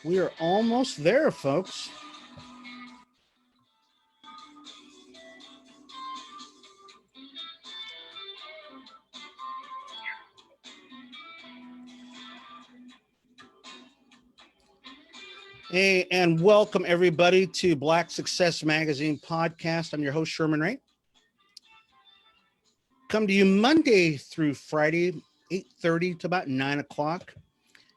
We are almost there, folks. Hey, and welcome everybody to Black Success Magazine podcast. I'm your host, Sherman Ray. Come to you Monday through Friday, 8:30 to about 9 o'clock.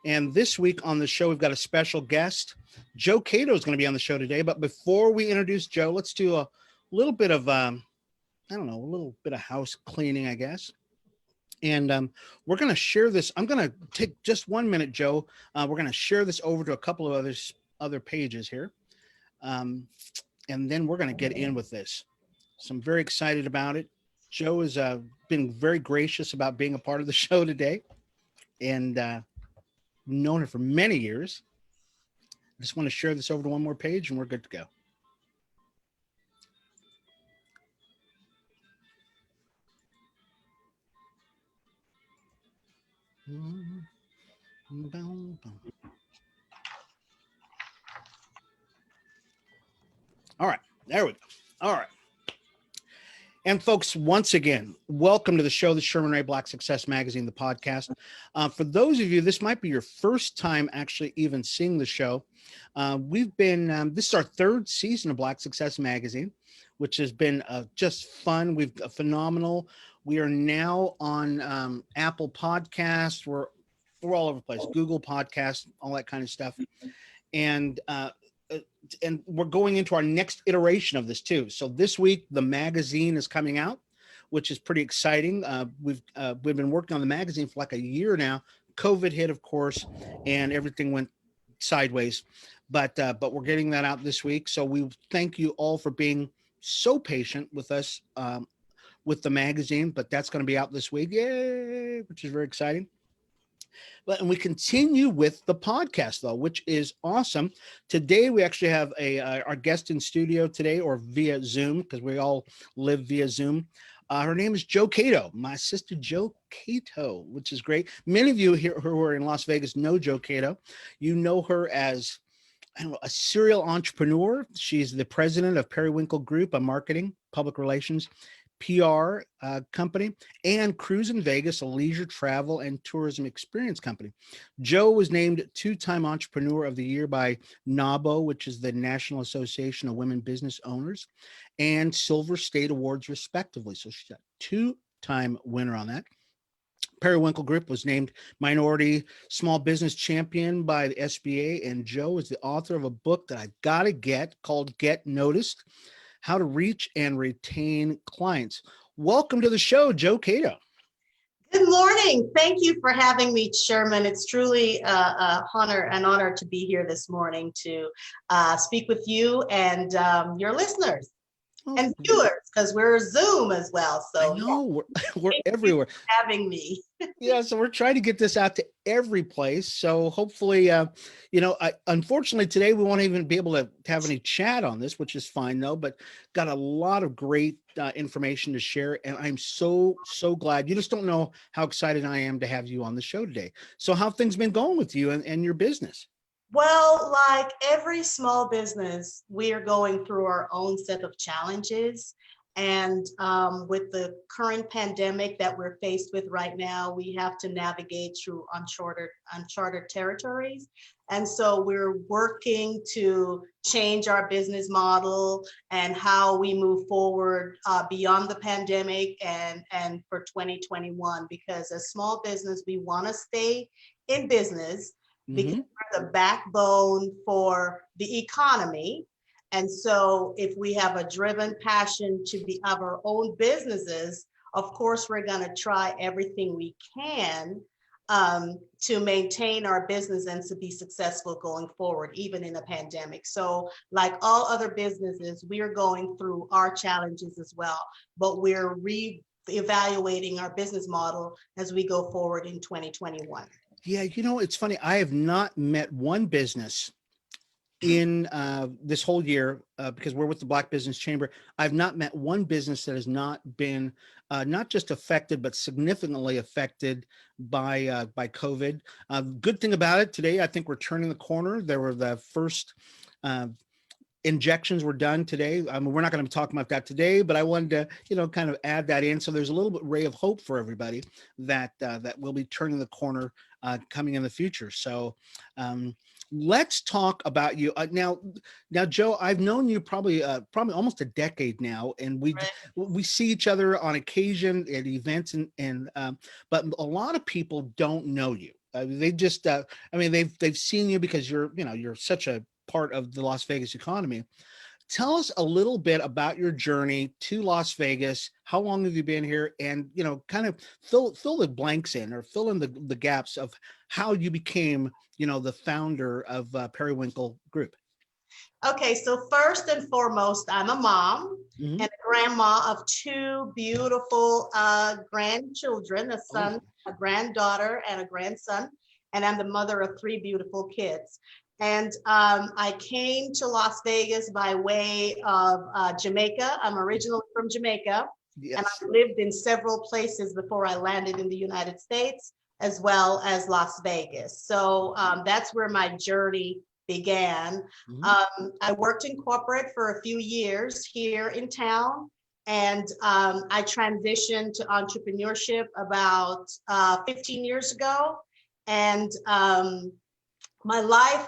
And this week on the show, we've got a special guest. Joe Cato is going to be on the show today. But before we introduce Joe, let's do a little bit of, a little bit of house cleaning, I guess. And we're going to share this. I'm going to take just 1 minute, Joe. We're going to share this over to a couple of other pages here. And then we're going to get in with this. So I'm very excited about it. Joe has been very gracious about being a part of the show today. And known her for many years. I just want to share this over to one more page and we're good to go. All right, there we go. All right. And folks, once again, welcome to the show, the Sherman Ray Black Success Magazine, the podcast. For those of you, this might be your first time actually even seeing the show. This is our third season of Black Success Magazine, which has been just fun. We've phenomenal. We are now on Apple Podcasts. We're all over the place, Google Podcasts, all that kind of stuff. And we're going into our next iteration of this too. So this week, the magazine is coming out, which is pretty exciting. We've been working on the magazine for like a year now. COVID hit, of course, and everything went sideways. But we're getting that out this week. So we thank you all for being so patient with us with the magazine. But that's going to be out this week, yay! Which is very exciting. And we continue with the podcast, though, which is awesome. Today, we actually have our guest in studio today, or via Zoom, because we all live via Zoom. Her name is Joe Cato, my sister Joe Cato, which is great. Many of you here who are in Las Vegas know Joe Cato. You know her as a serial entrepreneur. She's the president of Periwinkle Group, a marketing, public relations, PR company, and Cruise in Vegas, a leisure travel and tourism experience company. Joe was named two-time Entrepreneur of the Year by NABO, which is the National Association of Women Business Owners, and Silver State Awards, respectively. So she's a two-time winner on that. Periwinkle Group was named Minority Small Business Champion by the SBA, and Joe is the author of a book that I gotta get called Get Noticed: How to Reach and Retain Clients. Welcome to the show, Joe Cato. Good morning. Thank you for having me, Sherman. It's truly an honor to be here this morning to speak with you and your listeners and viewers, because we're Zoom as well. So I know, we're everywhere. Having me. Yeah, so we're trying to get this out to every place. So hopefully, unfortunately today we won't even be able to have any chat on this, which is fine though, but got a lot of great information to share. And I'm so glad. You just don't know how excited I am to have you on the show today. So how have things been going with you and your business? Well, like every small business, we are going through our own set of challenges. And with the current pandemic that we're faced with right now, we have to navigate through uncharted territories. And so we're working to change our business model and how we move forward beyond the pandemic and for 2021, because as small business, we want to stay in business because we're the backbone for the economy. And so if we have a driven passion to have our own businesses, of course, we're going to try everything we can to maintain our business and to be successful going forward, even in a pandemic. So like all other businesses, we are going through our challenges as well, but we're re-evaluating our business model as we go forward in 2021. Yeah, it's funny. I have not met one business in this whole year, because we're with the Black Business Chamber, I've not met one business that has not been not just affected, but significantly affected by COVID. Good thing about it today, I think we're turning the corner. There were the first injections were done today. I mean, we're not going to be talking about that today, but I wanted to, kind of add that in. So there's a little bit ray of hope for everybody that that we'll be turning the corner coming in the future. So let's talk about you now. Now, Joe, I've known you probably almost a decade now, and we see each other on occasion at events, and but a lot of people don't know you. They just, they've seen you because you're such a part of the Las Vegas economy. Tell us a little bit about your journey to Las Vegas. How long have you been here? And, kind of fill the blanks in, or fill in the gaps of how you became, the founder of Periwinkle Group. Okay, so first and foremost, I'm a mom Mm-hmm. and a grandma of two beautiful grandchildren, a son, a granddaughter, and a grandson. And I'm the mother of three beautiful kids. And I came to Las Vegas by way of Jamaica. I'm originally from Jamaica. Yes. And I lived in several places before I landed in the United States, as well as Las Vegas. So that's where my journey began. Mm-hmm. I worked in corporate for a few years here in town, and I transitioned to entrepreneurship about 15 years ago. And my life,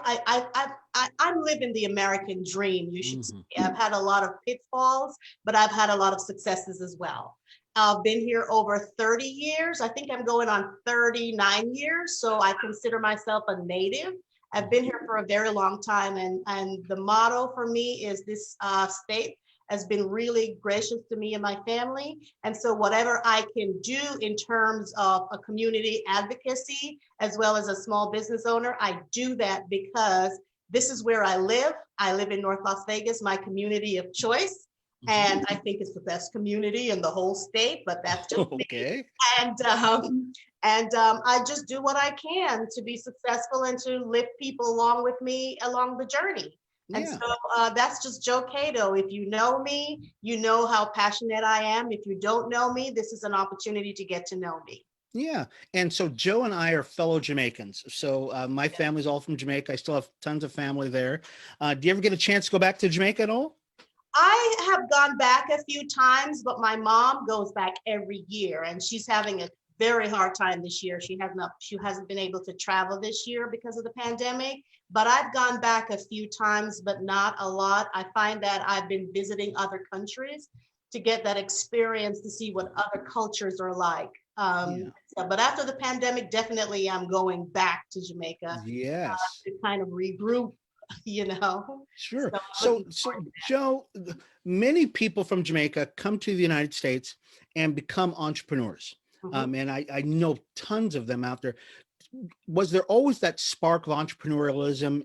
I'm living the American dream, you should say. I've had a lot of pitfalls, but I've had a lot of successes as well. I've been here over 30 years. I think I'm going on 39 years. So I consider myself a native. I've been here for a very long time. And the motto for me is this state has been really gracious to me and my family. And so whatever I can do in terms of a community advocacy, as well as a small business owner, I do that because this is where I live. I live in North Las Vegas, my community of choice. And I think it's the best community in the whole state, but that's just okay. Me. And I just do what I can to be successful and to lift people along with me along the journey. And so that's just Joe Cato. If you know me, you know how passionate I am. If you don't know me, this is an opportunity to get to know me. Yeah. And so Joe and I are fellow Jamaicans. So my family's all from Jamaica. I still have tons of family there. Do you ever get a chance to go back to Jamaica at all? I have gone back a few times, but my mom goes back every year, and she's having a very hard time this year. She hasn't been able to travel this year because of the pandemic, but I've gone back a few times, but not a lot. I find that I've been visiting other countries to get that experience, to see what other cultures are like. But after the pandemic, definitely I'm going back to Jamaica. Yes. To kind of regroup. Sure. So Joe, many people from Jamaica come to the United States and become entrepreneurs. And I know tons of them out there. Was there always that spark of entrepreneurialism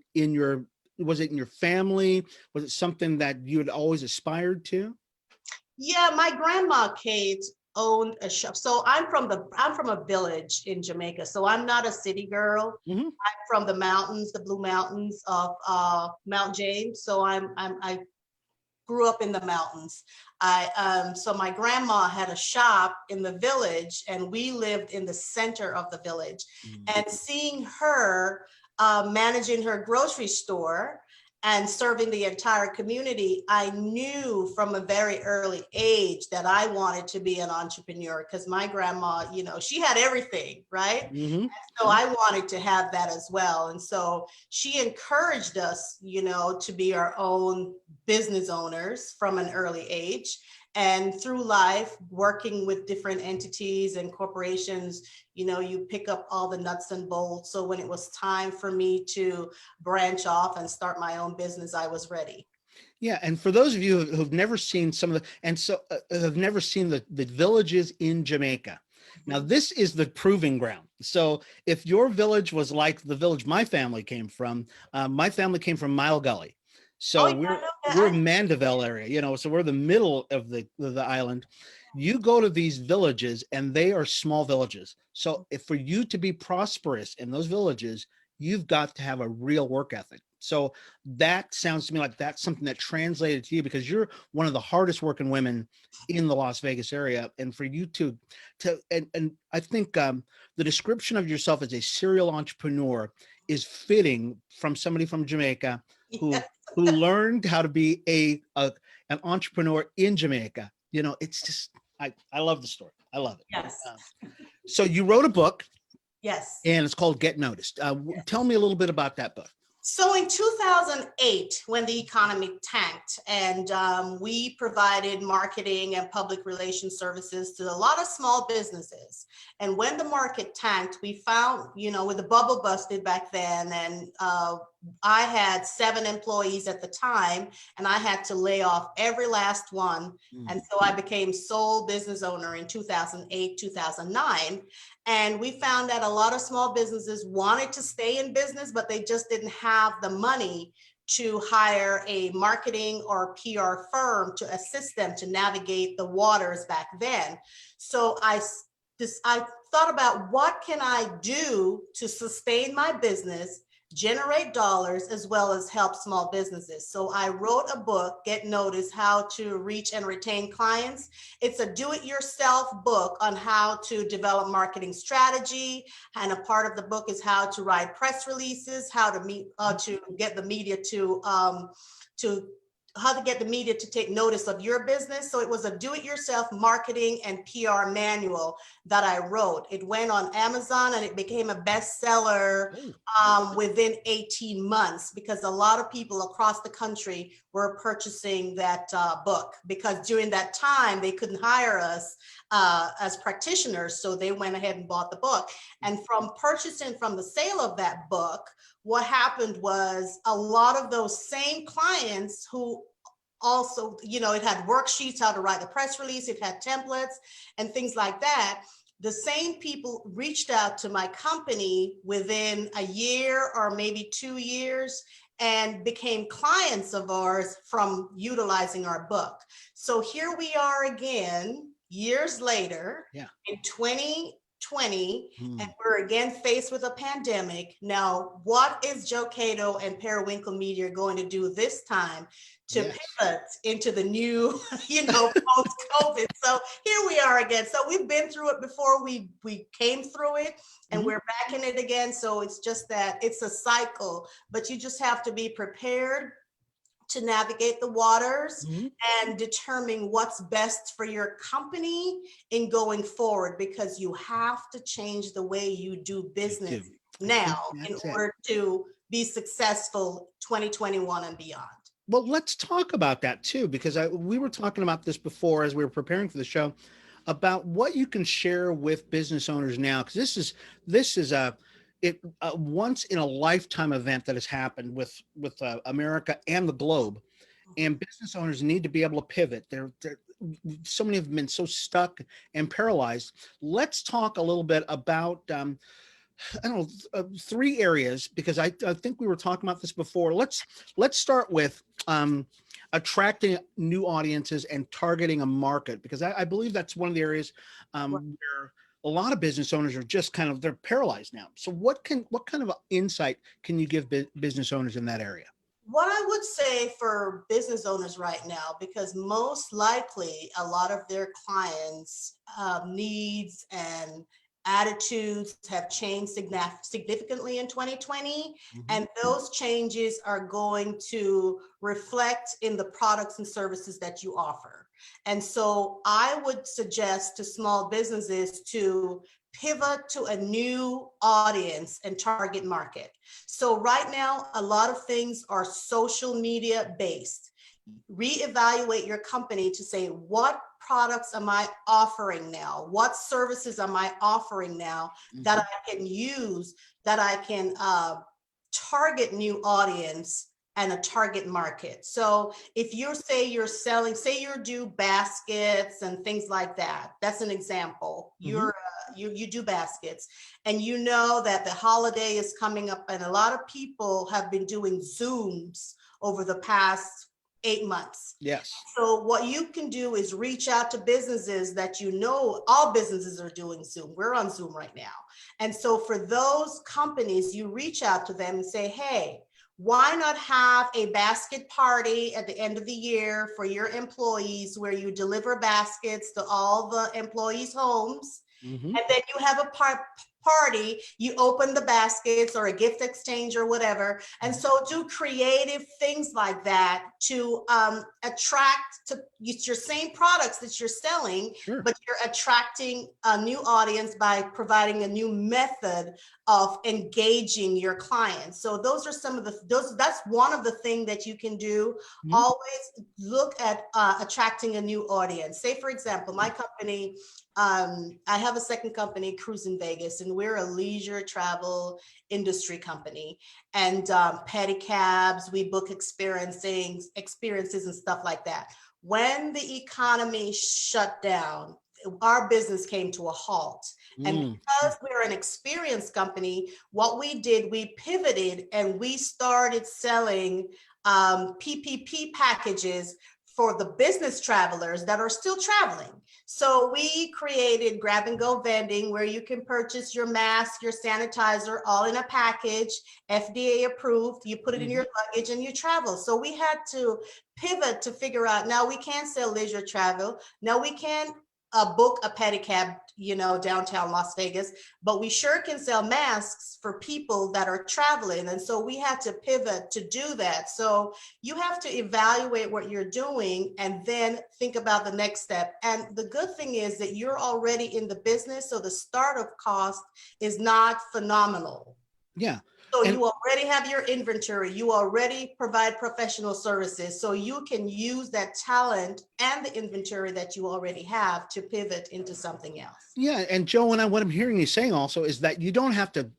was it in your family? Was it something that you had always aspired to? Yeah, my grandma Kate owned a shop. So I'm from a village in Jamaica. So I'm not a city girl. I'm from the mountains, the Blue Mountains of Mount James. So I grew up in the mountains. So my grandma had a shop in the village, and we lived in the center of the village. And seeing her managing her grocery store and serving the entire community, I knew from a very early age that I wanted to be an entrepreneur, because my grandma, she had everything, right? So I wanted to have that as well. And so she encouraged us, to be our own business owners from an early age. And through life, working with different entities and corporations, you pick up all the nuts and bolts. So when it was time for me to branch off and start my own business, I was ready. Yeah. And for those of you who've never seen have never seen the villages in Jamaica. Now, this is the proving ground. So if your village was like the village my family came from Mile Gully. So we're Mandeville area, so we're the middle of the island. You go to these villages and they are small villages. So if for you to be prosperous in those villages, you've got to have a real work ethic. So that sounds to me like that's something that translated to you, because you're one of the hardest working women in the Las Vegas area. And for you and I think the description of yourself as a serial entrepreneur is fitting from somebody from Jamaica who Yes. learned how to be an entrepreneur in Jamaica. You know, it's just I love the story. I love it. Yes. So you wrote a book, Yes. and it's called Get Noticed. Tell me a little bit about that book. So in 2008, when the economy tanked, and we provided marketing and public relations services to a lot of small businesses. And when the market tanked, we found, with the bubble busted back then, and I had 7 employees at the time, and I had to lay off every last one. And so I became sole business owner in 2008, 2009. And we found that a lot of small businesses wanted to stay in business, but they just didn't have the money to hire a marketing or PR firm to assist them to navigate the waters back then. So I thought about, what can I do to sustain my business, generate dollars, as well as help small businesses. So I wrote a book, Get Noticed: How to Reach and Retain Clients. It's a do-it-yourself book on how to develop marketing strategy. And a part of the book is how to write press releases, how to get the media to take notice of your business. So it was a do-it-yourself marketing and PR manual that I wrote. It went on Amazon and it became a bestseller within 18 months, because a lot of people across the country were purchasing that book, because during that time they couldn't hire us as practitioners. So they went ahead and bought the book. And from the sale of that book, what happened was a lot of those same clients who also, it had worksheets, how to write a press release, it had templates and things like that. The same people reached out to my company within a year or maybe 2 years and became clients of ours from utilizing our book. So here we are again, years later, in 2020, and we're again faced with a pandemic. Now, what is Joe Cato and Periwinkle Media going to do this time to pivot into the new, post-COVID? So here we are again. So we've been through it before. We came through it, and we're back in it again. So it's just that it's a cycle, but you just have to be prepared to navigate the waters and determine what's best for your company in going forward, because you have to change the way you do business now in order to be successful 2021 and beyond. Well, let's talk about that too, because we were talking about this before as we were preparing for the show, about what you can share with business owners now, because this is a once in a lifetime event that has happened with America and the globe, and business owners need to be able to pivot. They're so many have been so stuck and paralyzed. Let's talk a little bit about I don't know, 3 areas, because I think we were talking about this before. Let's start with attracting new audiences and targeting a market, because I believe that's one of the areas where a lot of business owners are just they're paralyzed now. So what kind of insight can you give business owners in that area? What I would say for business owners right now, because most likely a lot of their clients' needs and attitudes have changed significantly in 2020, and those changes are going to reflect in the products and services that you offer. And so I would suggest to small businesses to pivot to a new audience and target market. So right now, a lot of things are social media based. Reevaluate your company to say, what products am I offering now? What services am I offering now that I can use, that I can target new audience and a target market. So if you're selling, say you do baskets and things like that, that's an example. You do baskets, and you know that the holiday is coming up, and a lot of people have been doing Zooms over the past 8 months. Yes. So what you can do is reach out to businesses that you know, all businesses are doing Zoom. We're on Zoom right now. And so for those companies, you reach out to them and say, hey, why not have a basket party at the end of the year for your employees where you deliver baskets to all the employees' homes? Mm-hmm. And then you have a party, you open the baskets or a gift exchange or whatever. And so do creative things like that to attract to your same products that you're selling, Sure. but you're attracting a new audience by providing a new method of engaging your clients. So those are some of that's one of the things that you can do. Mm-hmm. Always look at attracting a new audience. Say, for example, my company, I have a second company, Cruise in Vegas, and we're a leisure travel industry company. And pedicabs, we book experiences and stuff like that. When the economy shut down, our business came to a halt. And because we're an experience company, what we did, we pivoted and we started selling PPP packages for the business travelers that are still traveling. So we created grab and go vending where you can purchase your mask, your sanitizer, all in a package, FDA approved. You put it in your luggage and you travel. So we had to pivot to figure out, now we can sell leisure travel. Now we can book a pedicab, downtown Las Vegas, but we sure can sell masks for people that are traveling. And so we had to pivot to do that. So you have to evaluate what you're doing and then think about the next step. And the good thing is that you're already in the business, so the startup cost is not phenomenal. Yeah. So you already have your inventory, you already provide professional services, so you can use that talent and the inventory that you already have to pivot into something else. Yeah. And Joe, what I'm hearing you saying also is that you don't have to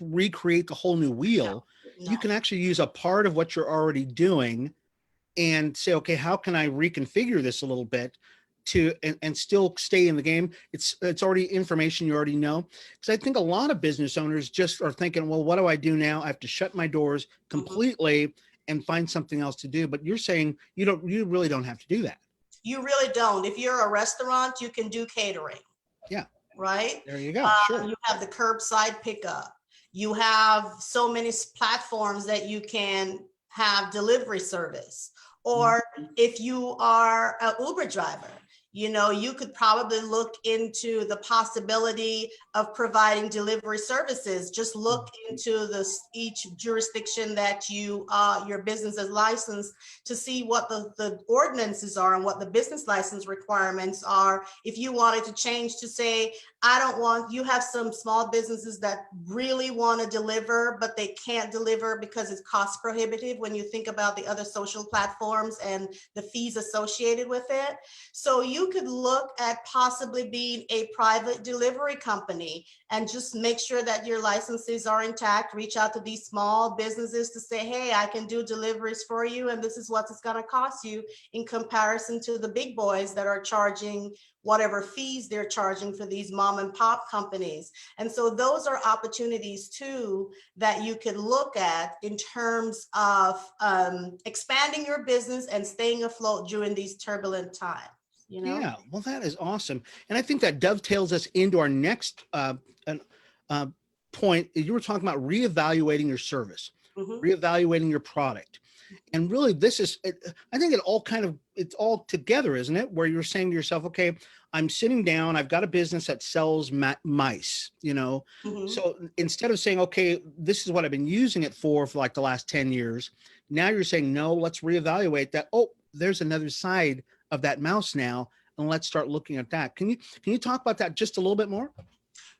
recreate the whole new wheel. No. You can actually use a part of what you're already doing and say, okay, how can I reconfigure this a little bit to and still stay in the game? It's already information you already know. Because I think a lot of business owners just are thinking, well, what do I do now? I have to shut my doors completely and find something else to do. But you're saying you really don't have to do that. You really don't. If you're a restaurant, you can do catering. Yeah. Right? There you go. Sure. You have the curbside pickup. You have so many platforms that you can have delivery service. Or if you are an Uber driver, you could probably look into the possibility of providing delivery services. Just look into each jurisdiction that your business is licensed to see what the ordinances are and what the business license requirements are. If you wanted to change to say, you have some small businesses that really want to deliver, but they can't deliver because it's cost prohibitive when you think about the other social platforms and the fees associated with it. So you could look at possibly being a private delivery company and just make sure that your licenses are intact. Reach out to these small businesses to say, hey, I can do deliveries for you, and this is what it's going to cost you in comparison to the big boys that are charging whatever fees they're charging for these mom and pop companies. And so those are opportunities too that you could look at in terms of expanding your business and staying afloat during these turbulent times. Yeah, well, that is awesome. And I think that dovetails us into our next point. You were talking about reevaluating your service, reevaluating your product. And really, I think it's all together, isn't it? Where you're saying to yourself, okay, I'm sitting down, I've got a business that sells mice, So instead of saying, okay, this is what I've been using it for like the last 10 years, now you're saying, no, let's reevaluate that. Oh, there's another side of that mouse now, and let's start looking at that. Can you talk about that just a little bit more?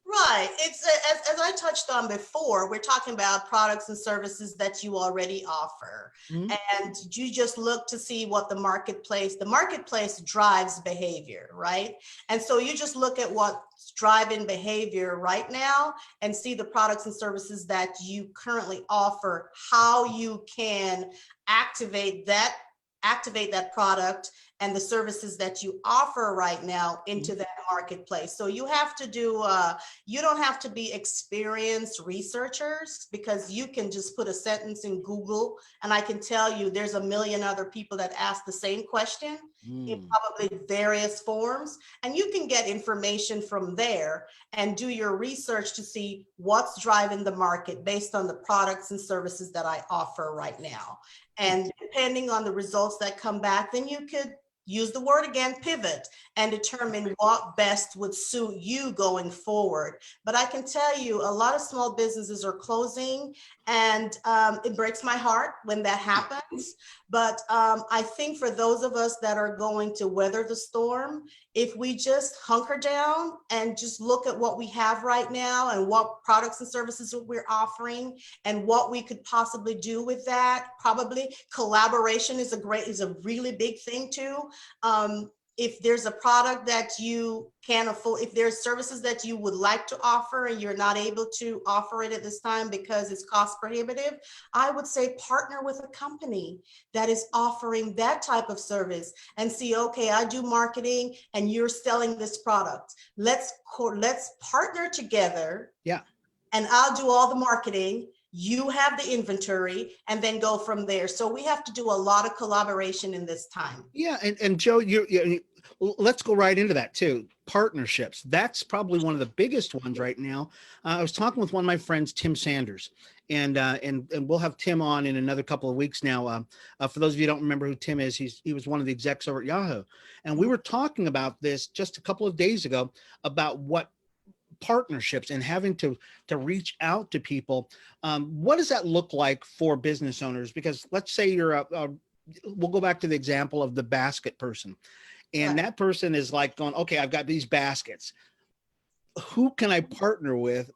Right. It's as I touched on before, we're talking about products and services that you already offer. And you just look to see what the marketplace drives behavior, right? And so you just look at what's driving behavior right now and see the products and services that you currently offer, how you can activate that product and the services that you offer right now into that marketplace. So you have to do, you don't have to be experienced researchers, because you can just put a sentence in Google and I can tell you there's a million other people that ask the same question in probably various forms, and you can get information from there and do your research to see what's driving the market based on the products and services that I offer right now. And depending on the results that come back, then you could use the word again, pivot, and determine what best would suit you going forward. But I can tell you a lot of small businesses are closing, and it breaks my heart when that happens. But I think for those of us that are going to weather the storm, if we just hunker down and just look at what we have right now and what products and services we're offering and what we could possibly do with that, probably collaboration is a really big thing too. If there's a product that you can't afford, if there's services that you would like to offer and you're not able to offer it at this time because it's cost prohibitive, I would say partner with a company that is offering that type of service and see, okay, I do marketing and you're selling this product. Let's partner together. Yeah. And I'll do all the marketing. You have the inventory, and then go from there. So we have to do a lot of collaboration in this time. Yeah. And Joe, let's go right into that too. Partnerships. That's probably one of the biggest ones right now. I was talking with one of my friends, Tim Sanders, and we'll have Tim on in another couple of weeks now. For those of you who don't remember who Tim is, he was one of the execs over at Yahoo. And we were talking about this just a couple of days ago about what partnerships and having to reach out to people. What does that look like for business owners? Because let's say you're we'll go back to the example of the basket person. And that person is like going, okay, I've got these baskets. Who can I partner with?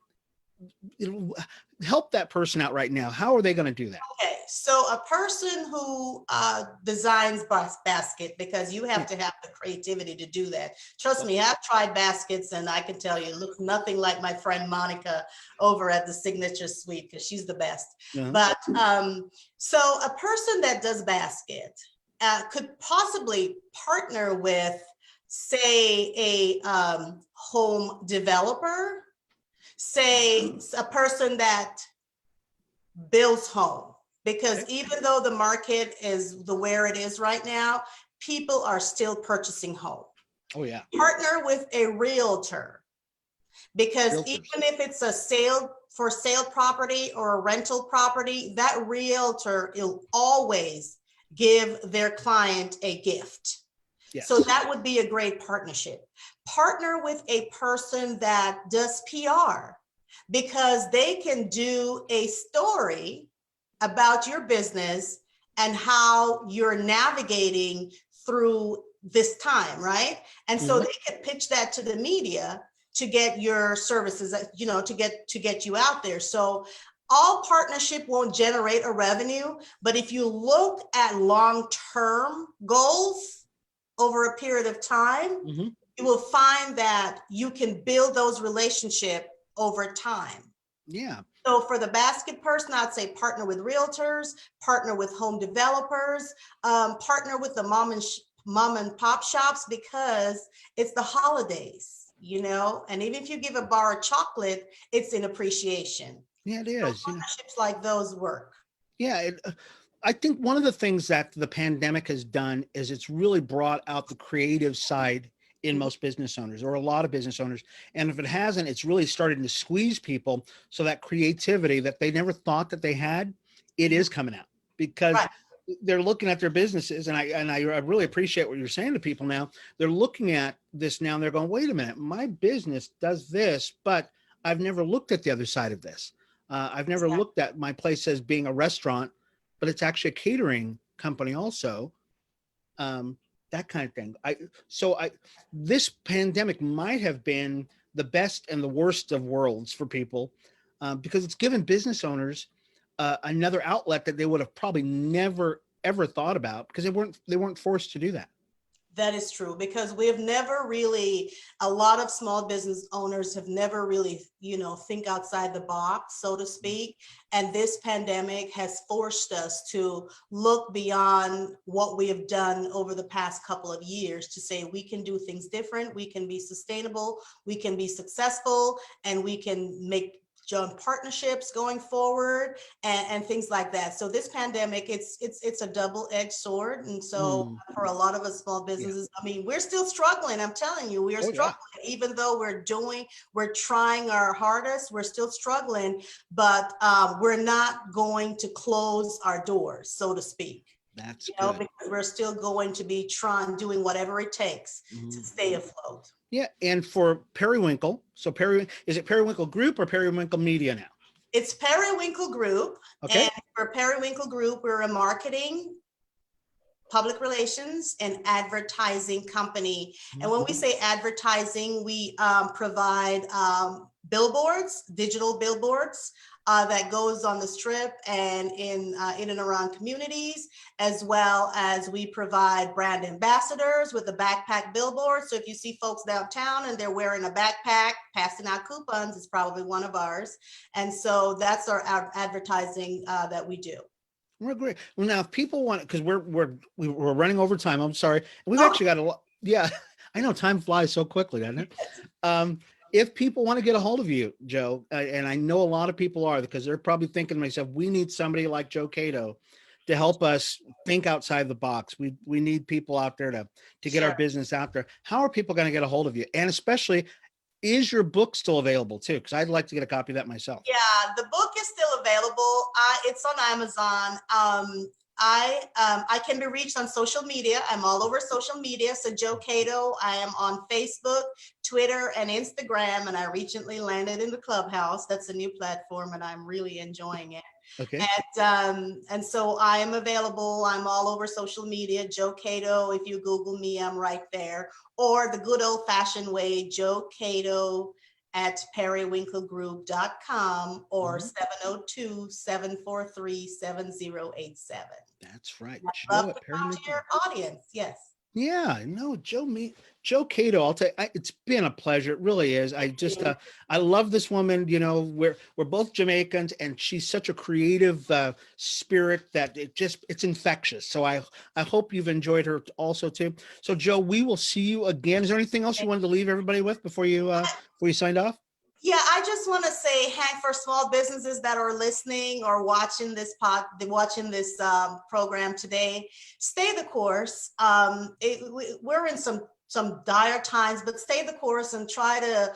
Help that person out right now. How are they going to do that? Okay, so a person who designs basket, because you have to have the creativity to do that. Trust me, I've tried baskets and I can tell you it looks nothing like my friend Monica over at the Signature Suite, because she's the best. But so a person that does basket could possibly partner with, say, a home developer, say a person that builds home, because even though the market is where it is right now, people are still purchasing home. Oh yeah. Partner with a realtor, because even if it's a for sale property or a rental property, that realtor will always give their client a gift. Yes. So that would be a great partnership. Partner with a person that does PR, because they can do a story about your business and how you're navigating through this time, right? And so they can pitch that to the media to get your services, to get you out there. So all partnership won't generate a revenue, but if you look at long-term goals over a period of time, you will find that you can build those relationships over time. Yeah. So for the basket person, I'd say partner with realtors, partner with home developers, partner with the mom and pop shops, because it's the holidays, and even if you give a bar of chocolate, it's in appreciation. Yeah, it is. So partnerships like those work. Yeah. I think one of the things that the pandemic has done is it's really brought out the creative side in most business owners, or a lot of business owners. And if it hasn't, it's really starting to squeeze people. So that creativity that they never thought that they had, it is coming out, because they're looking at their businesses. And I really appreciate what you're saying to people now. They're looking at this now and they're going, wait a minute, my business does this, but I've never looked at the other side of this. I've never looked at my place as being a restaurant, but it's actually a catering company also. That kind of thing. This pandemic might have been the best and the worst of worlds for people, because it's given business owners another outlet that they would have probably never ever thought about, because they weren't forced to do that. That is true, because we have never really, a lot of small business owners have never really, think outside the box, so to speak. And this pandemic has forced us to look beyond what we have done over the past couple of years to say we can do things different, we can be sustainable, we can be successful, and we can make joint partnerships going forward, and things like that. So this pandemic, it's a double-edged sword. And so for a lot of us small Yeah. businesses, I mean, we're still struggling. I'm telling you, we are Oh, yeah. struggling, even though we're trying our hardest, we're still struggling, but we're not going to close our doors, so to speak. That's good. Because we're still going to be doing whatever it takes to stay afloat. Yeah, and for Periwinkle, so is it Periwinkle Group or Periwinkle Media now? It's Periwinkle Group. Okay. And for Periwinkle Group, we're a marketing, public relations, and advertising company. And when we say advertising, we provide billboards, digital billboards, that goes on the strip and in and around communities, as well as we provide brand ambassadors with the backpack billboard. So if you see folks downtown and they're wearing a backpack, passing out coupons, it's probably one of ours. And so that's our advertising that we do. We're great. Well, now if people want, because we're running over time. I'm sorry. We've actually got a lot. Yeah, I know time flies so quickly, doesn't it? If people want to get a hold of you, Joe, and I know a lot of people are, because they're probably thinking to myself, we need somebody like Joe Cato to help us think outside the box. We need people out there to get our business out there. How are people going to get a hold of you? And especially, is your book still available too? Because I'd like to get a copy of that myself. Yeah, the book is still available. It's on Amazon. I can be reached on social media. I'm all over social media. So Joe Cato, I am on Facebook, Twitter, and Instagram. And I recently landed in the Clubhouse. That's a new platform, and I'm really enjoying it. Okay. And so I am available. I'm all over social media. Joe Cato. If you Google me, I'm right there. Or the good old fashioned way, Joe Cato at periwinklegroup.com or 702-743-7087. That's right. I'd love to talk to your audience. Yes. Yeah, no, Joe Cato. I'll tell you, it's been a pleasure. It really is. I just, I love this woman. We're both Jamaicans, and she's such a creative spirit that it's infectious. So I hope you've enjoyed her also too. So Joe, we will see you again. Is there anything else you wanted to leave everybody with before you signed off? Yeah, I just want to say, Hank, for small businesses that are listening or watching this program today, stay the course. We're in some dire times, but stay the course and try to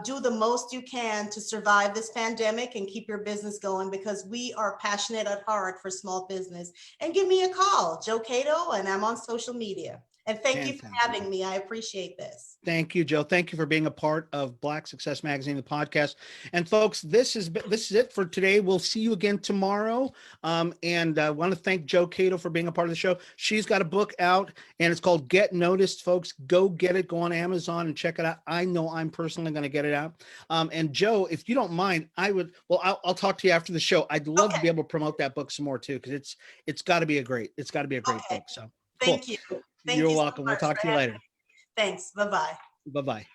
do the most you can to survive this pandemic and keep your business going, because we are passionate at heart for small business. And give me a call, Joe Cato, and I'm on social media. And thank you for having me. I appreciate this. Thank you, Joe. Thank you for being a part of Black Success Magazine, the podcast. And folks, this is it for today. We'll see you again tomorrow. And I want to thank Joe Cato for being a part of the show. She's got a book out, and it's called Get Noticed. Folks, go get it. Go on Amazon and check it out. I know I'm personally going to get it out. And Joe, if you don't mind, I'll talk to you after the show. I'd love to be able to promote that book some more too, because it's got to be a great book. So thank you. You're welcome. We'll talk to you later. Thanks. Bye-bye. Bye-bye.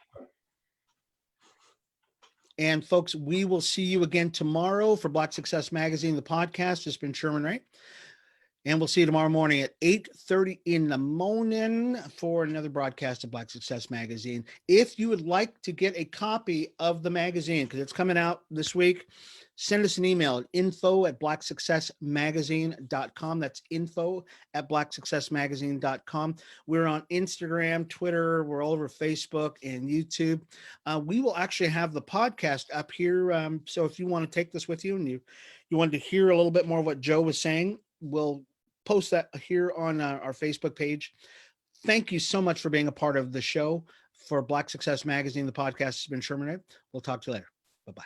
And folks, we will see you again tomorrow for Black Success Magazine, the podcast. It's been Sherman Ray. And we'll see you tomorrow morning at 8:30 in the morning for another broadcast of Black Success Magazine. If you would like to get a copy of the magazine, because it's coming out this week, send us an email at info@blacksuccessmagazine.com. That's info@blacksuccessmagazine.com. We're on Instagram, Twitter. We're all over Facebook and YouTube. We will actually have the podcast up here. So if you want to take this with you and you wanted to hear a little bit more of what Joe was saying, we'll post that here on our Facebook page. Thank you so much for being a part of the show. For Black Success Magazine, the podcast has been Sherman Ray. We'll talk to you later. Bye-bye.